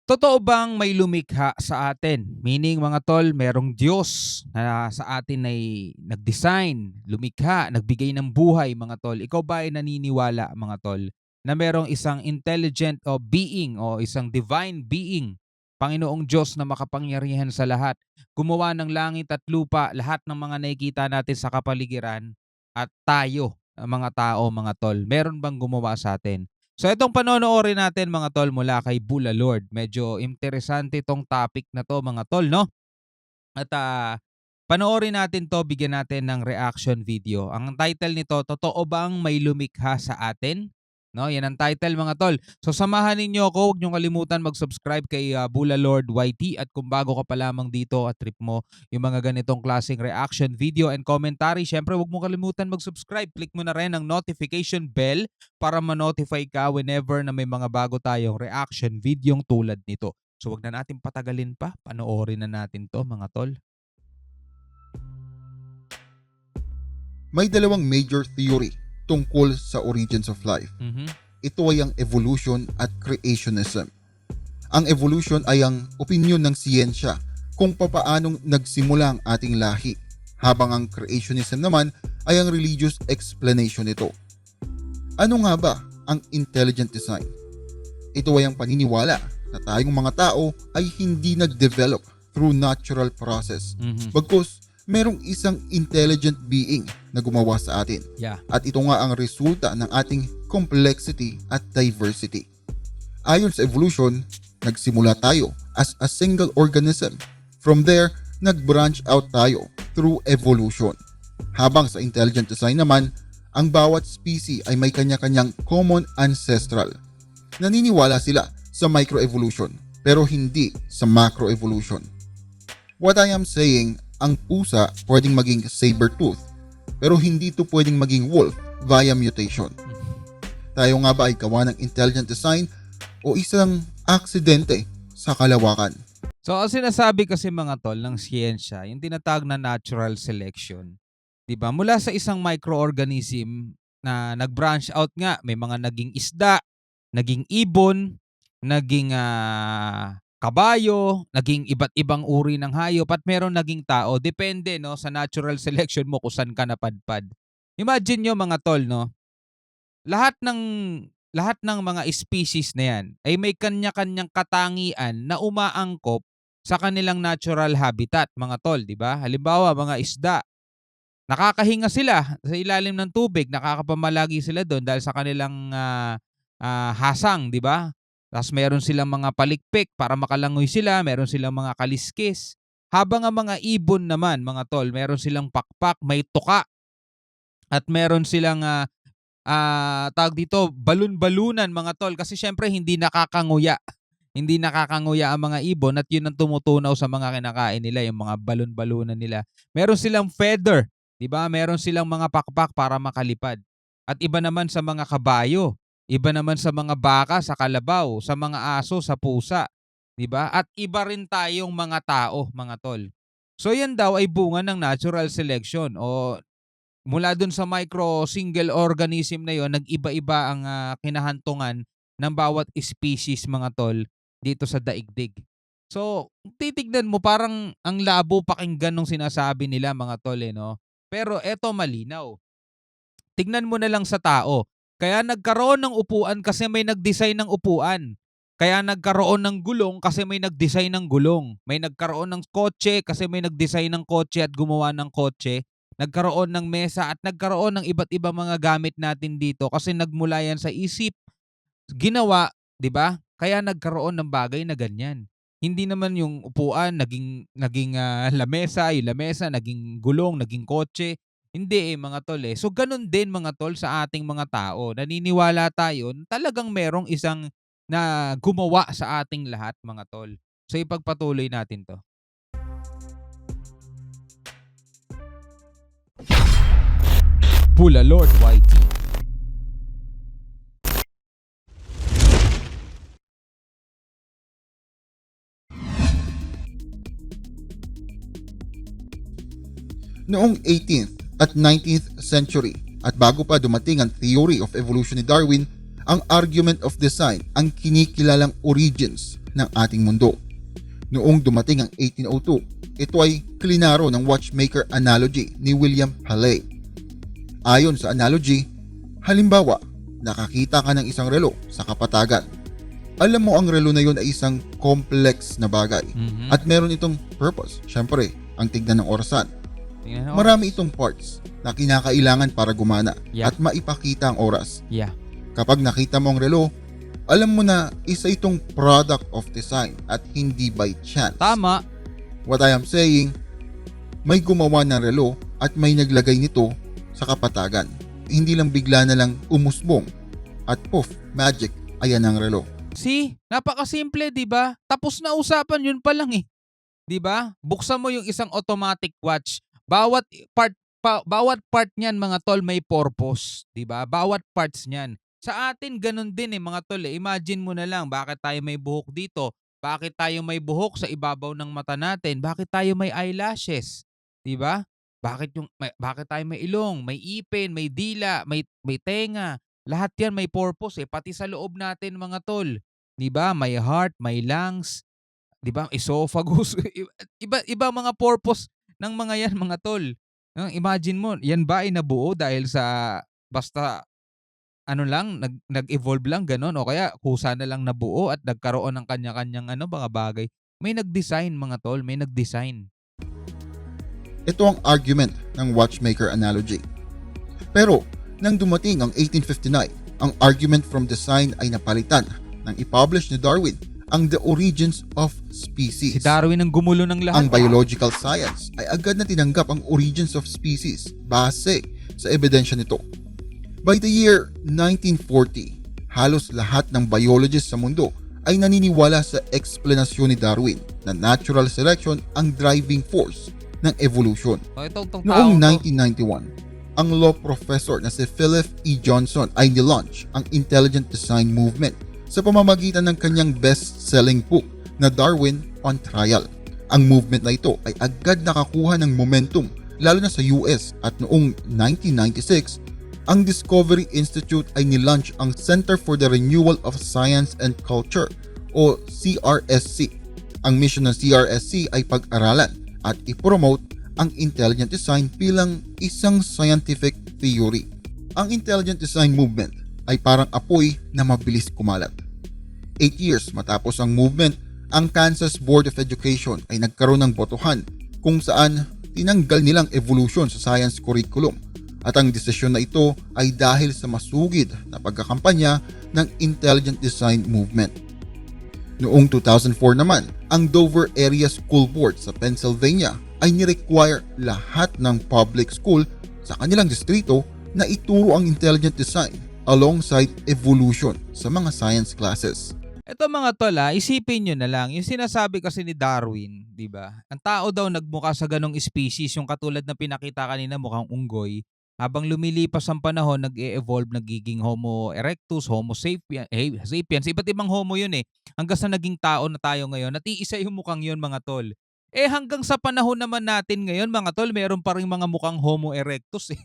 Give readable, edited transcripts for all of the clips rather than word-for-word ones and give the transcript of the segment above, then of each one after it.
Totoo bang may lumikha sa atin? Meaning mga tol, merong Diyos na sa atin ay nag-design, lumikha, nagbigay ng buhay mga tol. Ikaw ba ay naniniwala mga tol na merong isang intelligent o being o isang divine being, Panginoong Diyos na makapangyarihan sa lahat, gumawa ng langit at lupa, lahat ng mga nakikita natin sa kapaligiran at tayo, ang mga tao mga tol. Meron bang gumawa sa atin? So itong panonoorin natin mga tol mula kay Bula Lord. Medyo interesante itong topic na to mga tol, no? At panoorin natin to, bigyan natin ng reaction video. Ang title nito, Totoo bang may lumikha sa atin? No, yan ang title mga tol. So samahan ninyo ako, huwag niyo kalimutan mag-subscribe kay Bula Lord YT at kung bago ka pa lamang dito at trip mo yung mga ganitong klaseng reaction video and commentary, syempre huwag mo kalimutan mag-subscribe. Click mo na rin ang notification bell para ma-notify ka whenever na may mga bago tayong reaction video tulad nito. So wag na natin patagalin pa, panoorin na natin to mga tol. May dalawang major theory tungkol sa origins of life. Ito ay ang evolution at creationism. Ang evolution ay ang opinyon ng siyensya kung papaanong nagsimula ang ating lahi, habang ang creationism naman ay ang religious explanation nito. Ano nga ba ang intelligent design? Ito ay ang paniniwala na tayong mga tao ay hindi nag-develop through natural process. Bagkus, merong isang intelligent being na gumawa sa atin. Yeah. At ito nga ang resulta ng ating complexity at diversity. Ayon sa evolution, nagsimula tayo as a single organism. From there, nag-branch out tayo through evolution. Habang sa intelligent design naman, ang bawat species ay may kanya-kanyang common ancestral. Naniniwala sila sa microevolution pero hindi sa macroevolution. What I am saying, ang pusa pwedeng maging saber-tooth pero hindi ito pwedeng maging wolf via mutation. Tayo nga ba ay gawa ng intelligent design o isang aksidente sa kalawakan? So ang sinasabi kasi mga tol ng siyensya, yung tinatawag na natural selection, 'di ba? Mula sa isang microorganism na nag-branch out nga, may mga naging isda, naging ibon, naging kabayo, naging iba't ibang uri ng hayop at meron naging tao. Depende no sa natural selection mo kung saan ka napadpad. Imagine nyo mga tol no, lahat ng lahat ng mga species na yan ay may kanya-kanyang katangian na umaangkop sa kanilang natural habitat mga tol, di ba? Halimbawa mga isda, nakakahinga sila sa ilalim ng tubig, nakakapamalagi sila doon dahil sa kanilang hasang, di ba? Tapos meron silang mga palikpik para makalangoy sila, meron silang mga kaliskis. Habang ang mga ibon naman, mga tol, meron silang pakpak, may tuka, at meron silang tawag dito, balun-balunan mga tol. Kasi syempre hindi nakakanguya. Hindi nakakanguya ang mga ibon at yun ang tumutunaw sa mga kinakain nila, yung mga balon-balunan nila. Meron silang feather, di ba? Meron silang mga pakpak para makalipad. At iba naman sa mga kabayo, iba naman sa mga baka, sa kalabaw, sa mga aso, sa pusa, di ba? At iba rin tayong mga tao, mga tol. So yan daw ay bunga ng natural selection o mula dun sa micro single organism na yon, nag-iba-iba ang kinahantungan ng bawat species mga tol dito sa daigdig. So, titignan mo parang ang labo pakinggan nung sinasabi nila mga tol no. Pero eto malinaw. Tignan mo na lang sa tao. Kaya nagkaroon ng upuan kasi may nag-design ng upuan. Kaya nagkaroon ng gulong kasi may nag-design ng gulong. May nagkaroon ng kotse kasi may nag-design ng kotse at gumawa ng kotse. Nagkaroon ng mesa at nagkaroon ng iba't ibang mga gamit natin dito kasi nagmula yan sa isip, ginawa, 'di ba? Kaya nagkaroon ng bagay na ganyan. Hindi naman yung upuan naging lamesa, yung lamesa naging gulong, naging kotse. Hindi mga tol So ganun din mga tol sa ating mga tao. Naniniwala tayo na talagang merong isang na gumawa sa ating lahat mga tol. So ipagpatuloy natin 'to. Bula Lord YT. Noong 18th at 19th century at bago pa dumating ang theory of evolution ni Darwin, ang argument of design ang kinikilalang origins ng ating mundo. Noong dumating ang 1802, ito ay klinaro ng watchmaker analogy ni William Paley. Ayon sa analogy, halimbawa, nakakita ka ng isang relo sa kapatagan. Alam mo ang relo na yun ay isang complex na bagay Mhm. at meron itong purpose. Syempre, ang tignan ng orasan. Tingnan mo. Marami itong parts na kinakailangan para gumana Yeah. at maipakita ang oras. Yeah. Kapag nakita mo ang relo, alam mo na isa itong product of design at hindi by chance. Tama. What I am saying, may gumawa ng relo at may naglagay nito sa kapatagan. Hindi lang bigla na lang umusbong at poof, magic, ayan ang relo. See? Napakasimple, 'di ba? Tapos na usapan, yun pa lang eh. 'Di ba? Buksan mo yung isang automatic watch. Bawat part niyan mga tol may purpose, 'di ba? Bawat parts niyan. Sa atin ganun din eh mga tol eh. Imagine mo na lang bakit tayo may buhok dito? Bakit tayo may buhok sa ibabaw ng mata natin? Bakit tayo may eyelashes? 'Di ba? Bakit tayo may ilong, may ipin, may dila, may tenga? Lahat 'yan may purpose eh, pati sa loob natin mga tol. 'Di ba? May heart, may lungs, 'di ba? Esophagus. Iba mga purpose ng mga 'yan mga tol. Imagine mo, 'yan ba ay nabuo dahil sa basta ano lang, nag-evolve lang gano'n o kaya kusa na lang nabuo at nagkaroon ng kanya-kanyang mga bagay. May nag-design mga tol, may nag-design. Ito ang argument ng watchmaker analogy. Pero, nang dumating ang 1859, ang argument from design ay napalitan nang i-publish ni Darwin ang The Origins of Si Species. Darwin ang gumulo ng lahat. Ang biological science ay agad na tinanggap ang origins of species base sa ebidensya nito. By the year 1940, halos lahat ng biologists sa mundo ay naniniwala sa eksplanasyon ni Darwin na natural selection ang driving force ng evolution. Itong Noong tao to. 1991, ang law professor na si Philip E. Johnson ay nilaunch ang intelligent design movement sa pamamagitan ng kanyang best-selling book na Darwin on Trial. Ang movement na ito ay agad nakakuha ng momentum lalo na sa US at noong 1996, ang Discovery Institute ay nilaunch ang Center for the Renewal of Science and Culture o CRSC. Ang mission ng CRSC ay pag-aralan at i-promote ang intelligent design bilang isang scientific theory. Ang intelligent design movement ay parang apoy na mabilis kumalat. 8 years matapos ang movement, ang Kansas Board of Education ay nagkaroon ng botohan kung saan tinanggal nilang evolution sa science curriculum. At ang desisyon na ito ay dahil sa masugid na pagkakampanya ng intelligent design movement. Noong 2004 naman, ang Dover Area School Board sa Pennsylvania ay ni-require lahat ng public school sa kanilang distrito na ituro ang intelligent design alongside evolution sa mga science classes. Ito mga tol isipin nyo na lang, yung sinasabi kasi ni Darwin, di ba? Ang tao daw nagmukha sa ganong species, yung katulad na pinakita kanina mukhang unggoy. Habang lumilipas ang panahon, nag-e-evolve, nagiging Homo erectus, Homo sapiens, iba't ibang homo yun eh. Hanggang sa naging tao na tayo ngayon, at iisa yung mukhang yun mga tol. Hanggang sa panahon naman natin ngayon mga tol, meron pa rin mga mukhang Homo erectus eh.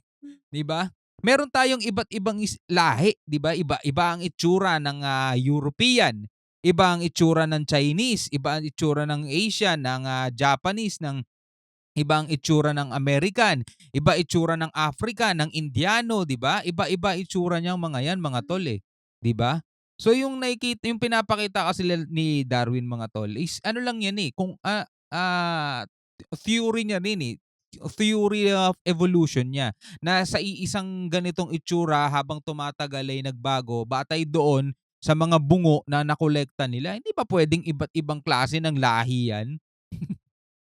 Di ba? Meron tayong iba't ibang lahi, 'di ba? Iba ang itsura ng European, iba ang itsura ng Chinese, iba ang itsura ng Asian, ng Japanese, iba ang itsura ng American, iba itsura ng Africa, ng Indiano, 'di ba? Iba-iba itsura niyang mga 'yan, mga tol 'di ba? So yung pinapakita kasi ni Darwin mga tol is ano lang 'yan kung theory niya rin theory of evolution niya na sa iisang ganitong itsura habang tumatagal ay nagbago batay doon sa mga bungo na nakolekta nila. Hindi ba pwedeng iba't ibang klase ng lahi 'yan?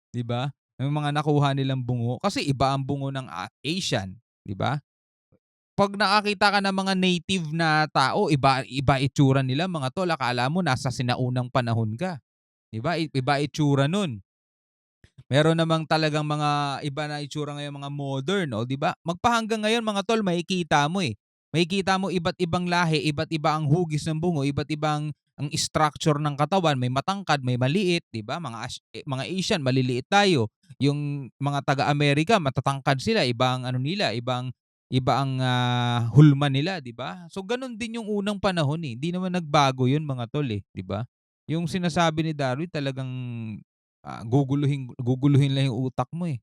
'Di ba? Yung mga nakuha nilang bungo kasi iba ang bungo ng Asian, 'di ba? 'Pag nakakita ka ng mga native na tao, iba itsura nila mga tol, akala mo nasa sinaunang panahon ka, 'di ba? Iba itsura nun. Meron namang talagang mga iba na itsura ngayon, mga modern, 'di ba? Magpahanggang ngayon mga tol makikita mo Makikita mo iba't ibang lahi, iba't iba ang hugis ng bungo, iba't ibang ang structure ng katawan, may matangkad, may maliit, 'di ba? Mga Asian maliliit tayo. Yung mga taga-Amerika matatangkad sila, ibang ano nila, iba ang hulma nila, 'di ba? So ganun din yung unang panahon Hindi naman nagbago 'yun mga tol 'di ba? Yung sinasabi ni Darwin talagang, guguluhin guguluhin lang yung utak mo, eh.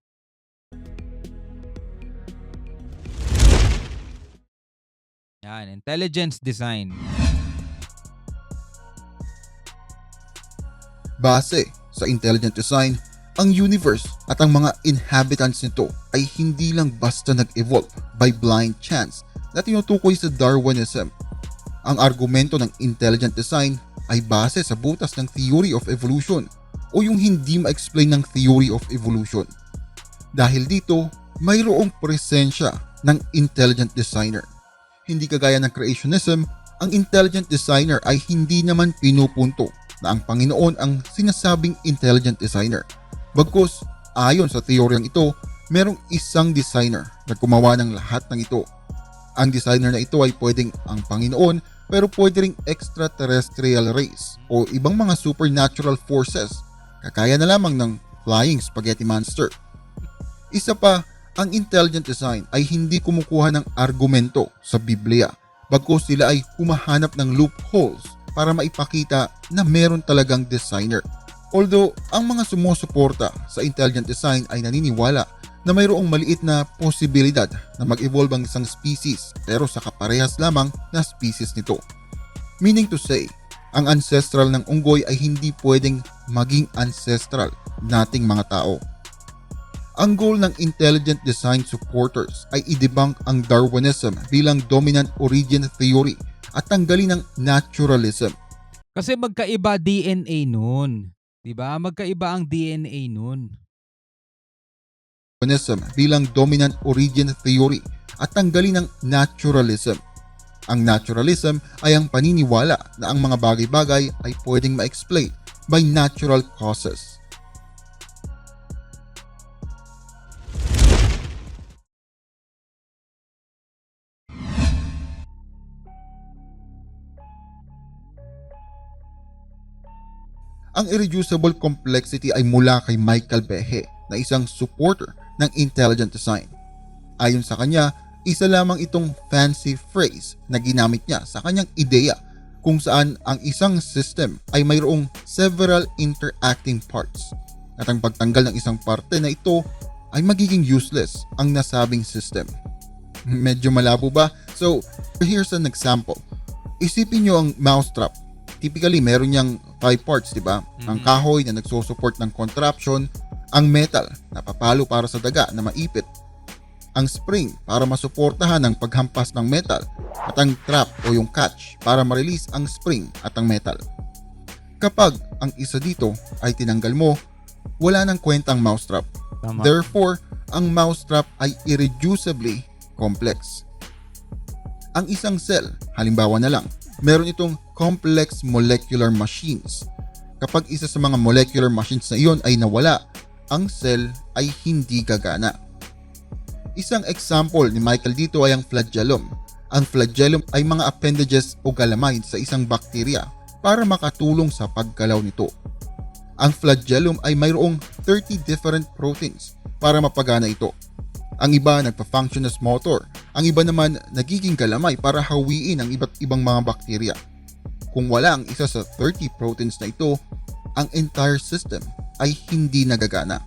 Yan, intelligence design. Base sa intelligent design, ang universe at ang mga inhabitants nito ay hindi lang basta nag-evolve by blind chance na tinutukoy sa Darwinism. Ang argumento ng intelligent design ay base sa butas ng theory of evolution o yung hindi ma-explain ng theory of evolution. Dahil dito, mayroong presensya ng intelligent designer. Hindi kagaya ng creationism, ang intelligent designer ay hindi naman pinupunto na ang Panginoon ang sinasabing intelligent designer. Bagkus, ayon sa teoryang ito, merong isang designer na gumawa ng lahat ng ito. Ang designer na ito ay pwedeng ang Panginoon pero pwede ring extraterrestrial race o ibang mga supernatural forces kakaya na lamang ng flying spaghetti monster. Isa pa, ang intelligent design ay hindi kumukuha ng argumento sa Biblia. Bagkus sila ay humahanap ng loopholes para maipakita na meron talagang designer. Although, ang mga sumusuporta sa intelligent design ay naniniwala na mayroong maliit na posibilidad na mag-evolve ang isang species pero sa kaparehas lamang na species nito. Meaning to say, ang ancestral ng unggoy ay hindi pwedeng maging ancestral nating mga tao. Ang goal ng intelligent design supporters ay i-debunk ang Darwinism bilang dominant origin theory at tanggalin ang naturalism. Kasi magkaiba DNA nun, 'di ba? Magkaiba ang DNA nun. Bilang dominant origin theory at tanggalin ang naturalism. Ang naturalism ay ang paniniwala na ang mga bagay-bagay ay pwedeng ma-explain by natural causes. Ang irreducible complexity ay mula kay Michael Behe na isang supporter ng intelligent design. Ayon sa kanya, isa lamang itong fancy phrase na ginamit niya sa kanyang ideya kung saan ang isang system ay mayroong several interacting parts at ang pagtanggal ng isang parte na ito ay magiging useless ang nasabing system. Medyo malabo ba? So, here's an example. Isipin nyo ang mousetrap. Typically, meron niyang 5 parts, di ba? Ang kahoy na nagsusupport ng contraption, ang metal na papalo para sa daga na maipit, ang spring para masuportahan ang paghampas ng metal, at ang trap o yung catch para ma-release ang spring at ang metal. Kapag ang isa dito ay tinanggal mo, wala nang kwentang mousetrap. Tama. Therefore, ang mousetrap ay irreducibly complex. Ang isang cell, halimbawa na lang, meron itong complex molecular machines. Kapag isa sa mga molecular machines na iyon ay nawala, ang cell ay hindi gagana. Isang example ni Michael dito ay ang flagellum. Ang flagellum ay mga appendages o galamine sa isang bakterya para makatulong sa paggalaw nito. Ang flagellum ay mayroong 30 different proteins para mapagana ito. Ang iba nagpa-function as motor, ang iba naman nagiging galamay para hawiin ang iba't ibang mga bakterya. Kung wala ang isa sa 30 proteins na ito, ang entire system ay hindi nagagana.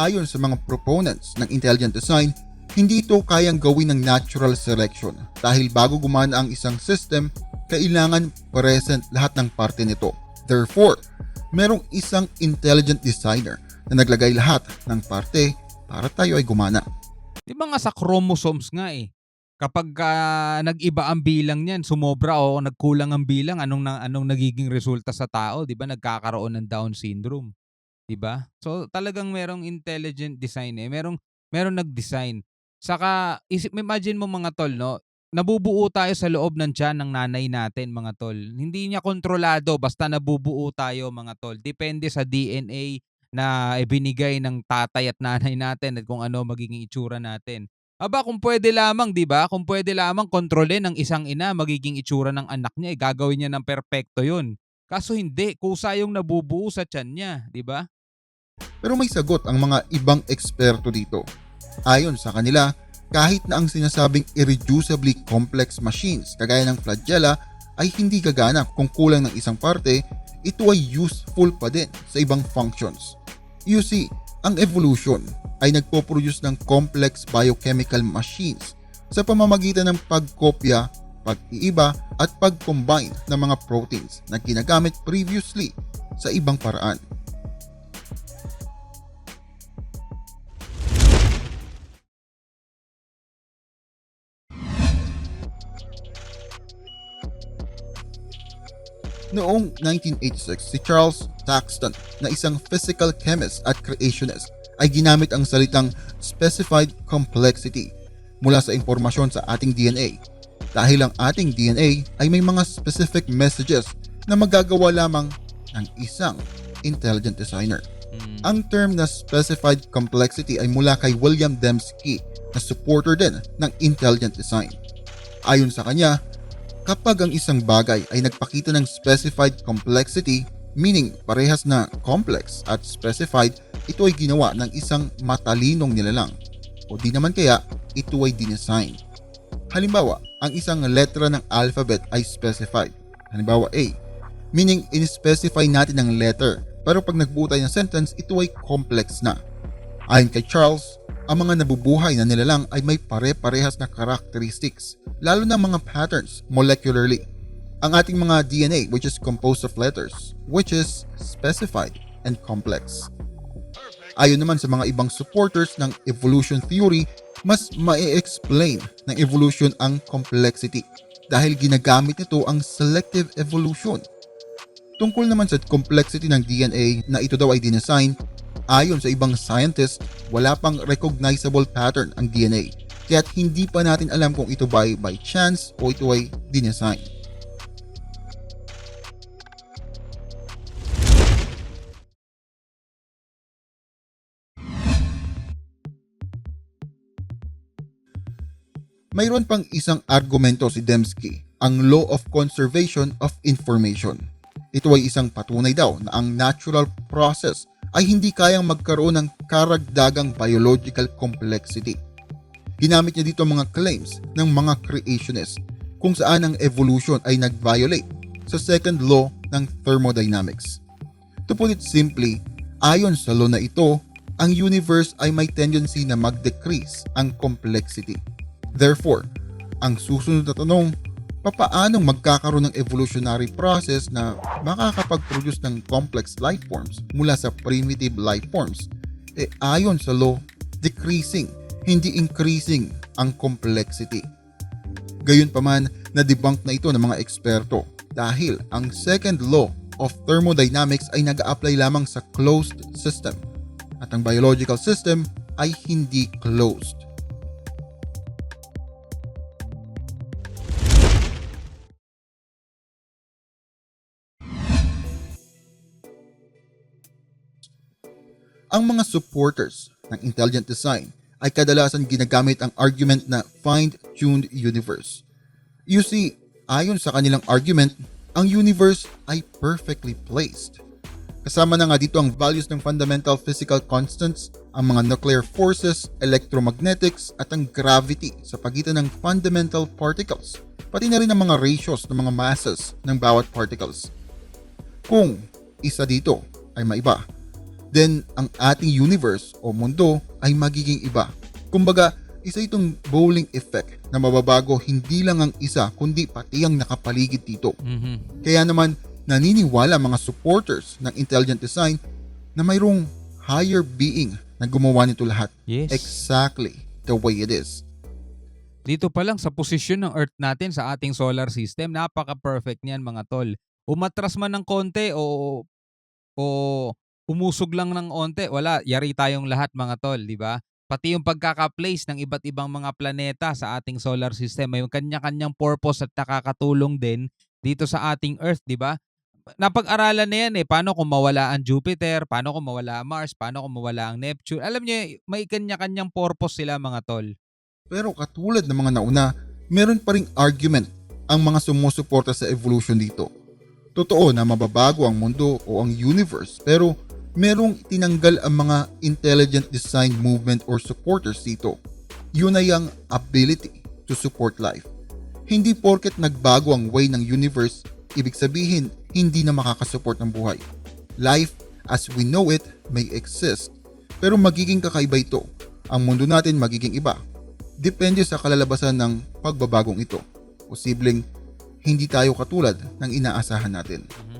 Ayon sa mga proponents ng intelligent design, hindi ito kayang gawin ng natural selection dahil bago gumana ang isang system, kailangan present lahat ng parte nito. Therefore, merong isang intelligent designer na naglagay lahat ng parte para tayo ay gumana. Di ba nga sa chromosomes nga eh. Kapag nag-iba ang bilang niyan, sumobra o nagkulang ang bilang, anong nagiging resulta sa tao, 'di ba? Nagkakaroon ng Down syndrome, 'di ba? So talagang merong intelligent design eh. Merong nag-design. Saka imagine mo mga tol, no? Nabubuo tayo sa loob ng tiyan ng nanay natin, mga tol. Hindi niya kontrolado, basta nabubuo tayo, mga tol. Depende sa DNA na ibinigay ng tatay at nanay natin at kung ano magiging itsura natin. Aba, kung pwede lamang, 'di ba? Kung pwede lamang kontrolin ng isang ina magiging itsura ng anak niya, gagawin niya ng perpekto 'yun. Kaso hindi, kusa yung nabubuo sa tiyan niya, 'di ba? Pero may sagot ang mga ibang eksperto dito. Ayon sa kanila, kahit na ang sinasabing irreducibly complex machines kagaya ng flagella ay hindi gagana kung kulang ng isang parte, ito ay useful pa din sa ibang functions. You see, ang evolution ay nagpo-produce ng complex biochemical machines sa pamamagitan ng pagkopya, pag-iiba at pag-combine ng mga proteins na ginagamit previously sa ibang paraan. Noong 1986, si Charles Thaxton na isang physical chemist at creationist ay ginamit ang salitang specified complexity mula sa impormasyon sa ating DNA. Dahil ang ating DNA ay may mga specific messages na magagawa lamang ng isang intelligent designer. Ang term na specified complexity ay mula kay William Dembski na supporter din ng intelligent design. Ayon sa kanya, kapag ang isang bagay ay nagpakita ng specified complexity, meaning parehas na complex at specified, ito ay ginawa ng isang matalinong nilalang o di naman kaya ito ay dinesign. Halimbawa, ang isang letra ng alphabet ay specified. Halimbawa A, meaning in-specify natin ang letter, pero pag nagbuo tayo ng sentence, ito ay complex na. Ayon kay Charles, ang mga nabubuhay na nilalang ay may pare-parehas na characteristics, lalo na mga patterns molecularly. Ang ating mga DNA, which is composed of letters, which is specified and complex. Ayon naman sa mga ibang supporters ng evolution theory, mas ma-explain ng evolution ang complexity dahil ginagamit nito ang selective evolution. Tungkol naman sa complexity ng DNA na ito daw ay dinesign, ayon sa ibang scientists, wala pang recognizable pattern ang DNA, kaya't hindi pa natin alam kung ito ba ay by chance o ito ay dinesign. Mayroon pang isang argumento si Dembski, ang Law of Conservation of Information. Ito ay isang patunay daw na ang natural process ay hindi kayang magkaroon ng karagdagang biological complexity. Ginamit niya dito mga claims ng mga creationists kung saan ang evolution ay nag-violate sa second law ng thermodynamics. To put it simply, ayon sa law na ito, ang universe ay may tendency na mag-decrease ang complexity. Therefore, ang susunod na tanong, papaanong magkakaroon ng evolutionary process na makakapag-produce ng complex life forms mula sa primitive life forms? Ayon sa law, decreasing, hindi increasing ang complexity. Gayunpaman, na-debunk na ito ng mga eksperto dahil ang second law of thermodynamics ay nag-a-apply lamang sa closed system at ang biological system ay hindi closed. Ang mga supporters ng intelligent design ay kadalasan ginagamit ang argument na fine-tuned universe. You see, ayon sa kanilang argument, ang universe ay perfectly placed. Kasama na nga dito ang values ng fundamental physical constants, ang mga nuclear forces, electromagnetics at ang gravity sa pagitan ng fundamental particles, pati na rin ang mga ratios ng mga masses ng bawat particles. Kung isa dito ay maiba, then ang ating universe o mundo ay magiging iba. Kumbaga, isa itong bowling effect na mababago hindi lang ang isa kundi pati ang nakapaligid dito. Kaya naman naniniwala mga supporters ng intelligent design na mayroong higher being na gumawa nito lahat. Yes. Exactly the way it is. Dito pa lang sa posisyon ng Earth natin sa ating solar system, napaka-perfect niyan mga tol. Umatras man ng konti o umusog lang ng onte, wala, yari tayong lahat mga tol, di ba? Pati yung pagkaka-place ng iba't ibang mga planeta sa ating solar system may kanya-kanyang purpose at nakakatulong din dito sa ating Earth, di ba? Napag-aralan na yan paano kung mawala ang Jupiter, paano kung mawala ang Mars, paano kung mawala ang Neptune. Alam niyo, may kanya-kanyang purpose sila mga tol. Pero katulad ng mga nauna, meron pa ring argument ang mga sumusuporta sa evolution dito. Totoo na mababago ang mundo o ang universe, pero merong tinanggal ang mga intelligent design movement or supporters dito. Yun ay ang ability to support life. Hindi porket nagbago ang way ng universe, ibig sabihin hindi na makakasupport ng buhay. Life as we know it may exist, pero magiging kakaiba ito. Ang mundo natin magiging iba. Depende sa kalalabasan ng pagbabagong ito. Posibleng hindi tayo katulad ng inaasahan natin. Mhm.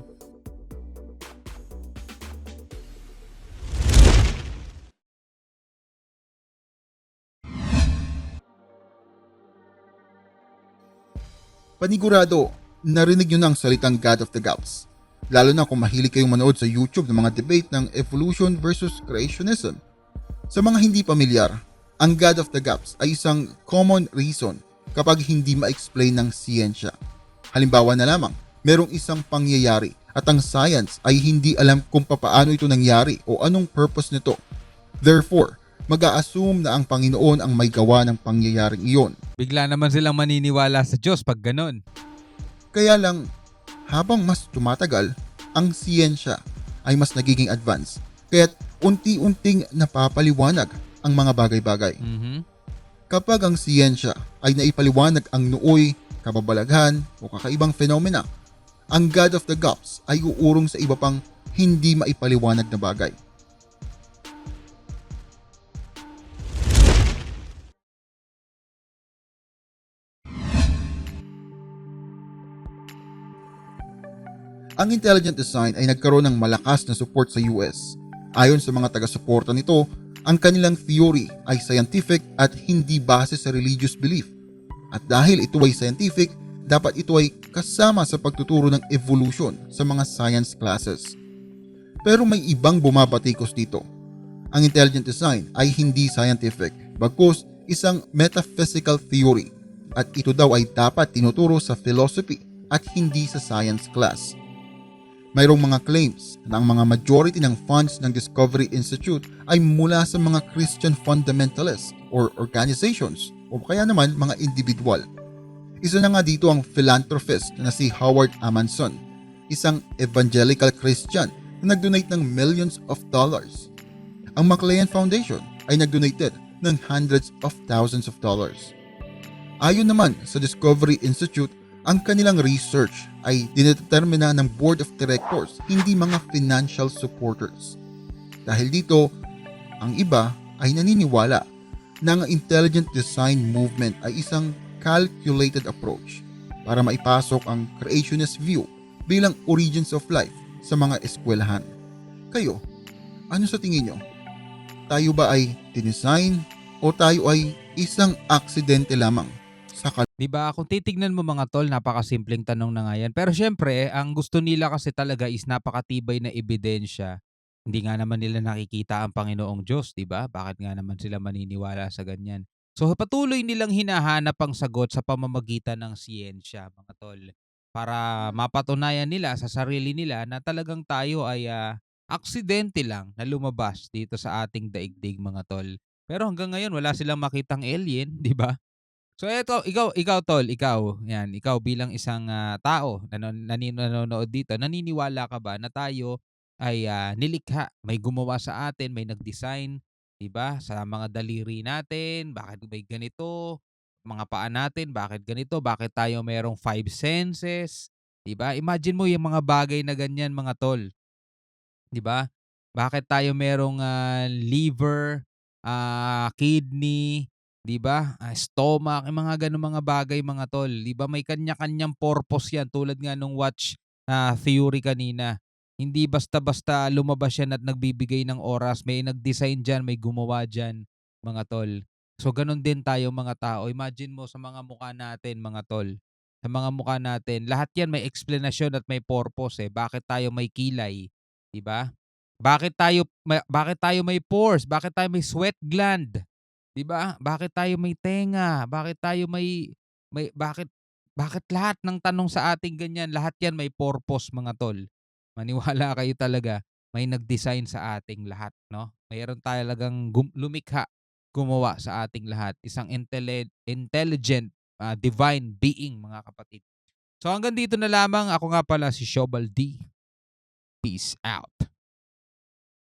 Panigurado, narinig nyo na ang salitang God of the Gaps. Lalo na kung mahilig kayong manood sa YouTube ng mga debate ng evolution versus creationism. Sa mga hindi pamilyar, ang God of the Gaps ay isang common reason kapag hindi ma-explain ng siyensya. Halimbawa na lamang, merong isang pangyayari at ang science ay hindi alam kung papaano ito nangyari o anong purpose nito. Therefore, mag-a-assume na ang Panginoon ang may gawa ng pangyayaring iyon. Bigla naman silang maniniwala sa Diyos pag ganun. Kaya lang, habang mas tumatagal, ang siyensya ay mas nagiging advanced. Kaya't unti-unting napapaliwanag ang mga bagay-bagay. Mhm. Kapag ang siyensya ay naipaliwanag ang nooy, kababalaghan o kakaibang phenomena, ang God of the Gaps ay uurong sa iba pang hindi maipaliwanag na bagay. Ang intelligent design ay nagkaroon ng malakas na support sa US. Ayon sa mga taga-suporta nito, ang kanilang theory ay scientific at hindi base sa religious belief. At dahil ito ay scientific, dapat ito ay kasama sa pagtuturo ng evolution sa mga science classes. Pero may ibang bumabatikos dito. Ang intelligent design ay hindi scientific, bagkus isang metaphysical theory at ito daw ay dapat tinuturo sa philosophy at hindi sa science class. Mayroong mga claims na ang mga majority ng funds ng Discovery Institute ay mula sa mga Christian fundamentalists or organizations o kaya naman mga individual. Isa na nga dito ang philanthropist na si Howard Amundsen, isang evangelical Christian na nag-donate ng millions of dollars. Ang McLean Foundation ay nag-donated ng hundreds of thousands of dollars. Ayon naman sa Discovery Institute, ang kanilang research ay dinedetermina ng board of directors, hindi mga financial supporters. Dahil dito, ang iba ay naniniwala na ang intelligent design movement ay isang calculated approach para maipasok ang creationist view bilang origins of life sa mga eskwelahan. Kayo, ano sa tingin nyo? Tayo ba ay dinesign o tayo ay isang aksidente lamang sa 'Di ba? Kung titignan mo mga tol, napakasimpleng tanong na nga 'yan. Pero siyempre, ang gusto nila kasi talaga is napakatibay na ebidensya. Hindi nga naman nila nakikita ang Panginoong Diyos, 'di ba? Bakit nga naman sila maniniwala sa ganyan? So patuloy nilang hinahanap ang sagot sa pamamagitan ng siyensya, mga tol. Para mapatunayan nila sa sarili nila na talagang tayo ay aksidente lang na lumabas dito sa ating daigdig, mga tol. Pero hanggang ngayon wala silang makitang alien, 'di ba? So eto, ikaw tol, ikaw bilang isang, tao na nanonood dito, naniniwala ka ba na tayo ay, nilikha, may gumawa sa atin, may nag-design, 'di ba, sa mga daliri natin, bakit may ganito, mga paa natin, bakit ganito, bakit tayo merong five senses, 'di ba? Imagine mo yung mga bagay na ganyan, mga tol. 'Di ba? Bakit tayo merong, liver, kidney, 'di ba, stomach, yung mga gano'ng mga bagay, mga tol. 'Di ba may kanya-kanyang purpose 'yan tulad nga nung watch, theory kanina. Hindi basta-basta lumabas yan at nagbibigay ng oras, may nag-design diyan, may gumawa diyan, mga tol. So gano'n din tayo, mga tao. Imagine mo sa mga mukha natin, mga tol, sa mga mukha natin, lahat 'yan may explanation at may purpose, eh. Bakit tayo may kilay, 'di ba? Bakit tayo may pores? Bakit tayo may sweat gland? 'Di ba? Bakit tayo may tenga? Bakit tayo may bakit lahat ng tanong sa ating ganyan, lahat 'yan may purpose, mga tol. Maniwala kayo talaga, may nag-design sa ating lahat, 'no? Mayroon talagang lumikha, gumawa sa ating lahat. Isang intelligent, divine being, mga kapatid. So hanggang dito na lamang. Ako nga pala si Shobal D. Peace out.